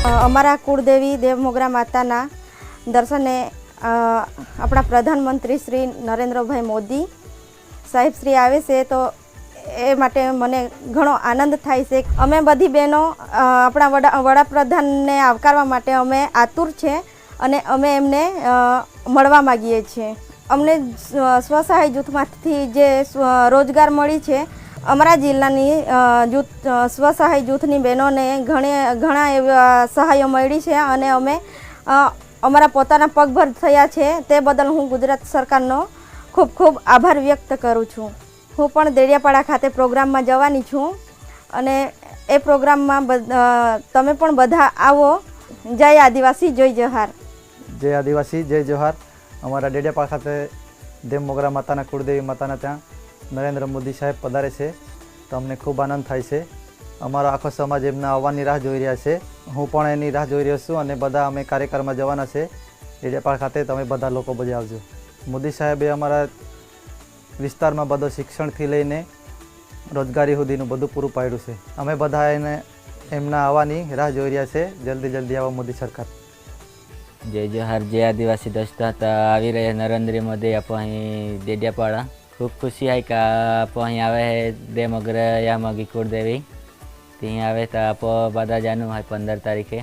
અમારા કુળદેવી દેવમોગરા માતાના દર્શને આપણા પ્રધાનમંત્રી શ્રી નરેન્દ્રભાઈ મોદી સાહેબ શ્રી આવે છે, તો એ માટે મને ઘણો આનંદ થાય છે. અમે બધી બહેનો આપણા વડાપ્રધાનને આવકારવા માટે અમે આતુર છે અને અમે એમને મળવા માગીએ છીએ. અમને સ્વસહાય જૂથમાંથી જે રોજગાર મળી છે, અમારા જિલ્લાની સ્વસહાય જૂથની બહેનોને ઘણા એવા સહાયો મળી છે અને અમે અમારા પોતાના પગભર થયા છે. તે બદલ હું ગુજરાત સરકારનો ખૂબ ખૂબ આભાર વ્યક્ત કરું છું. હું પણ દેડિયાપાડા ખાતે પ્રોગ્રામમાં જવાની છું અને એ પ્રોગ્રામમાં તમે પણ બધા આવો. જય આદિવાસી, જય જોહાર. જય આદિવાસી, જય જોહાર. અમારા દેડિયાપાડા ખાતે દેવમોગરા માતાના કુળદેવી માતાના ત્યાં નરેન્દ્ર મોદી સાહેબ પધારે છે, તો અમને ખૂબ આનંદ થાય છે. અમારો આખો સમાજ એમના આવવાની રાહ જોઈ રહ્યા છે. હું પણ એની રાહ જોઈ રહ્યો છું અને બધા અમે કાર્યક્રમમાં જવાના છે દેડિયાપાડા ખાતે. તમે બધા લોકો બધા આવજો. મોદી સાહેબે અમારા વિસ્તારમાં બધો શિક્ષણથી લઈને રોજગારી સુધીનું બધું પૂરું પાડ્યું છે. અમે બધા એમના આવવાની રાહ જોઈ રહ્યા છે. જલ્દી આવો મોદી સરકાર. जय जोहार, जय आदिवासी दोस्तों. तो આવી रहे नरेंद्र मोदी आप देडियापाड़ा. खूब खुशी है कि आप आवे है देवमोगरा या मगी कुलदेवी. ત્યાં આવે તો આપ બધા જાનું હોય 15 તારીખે.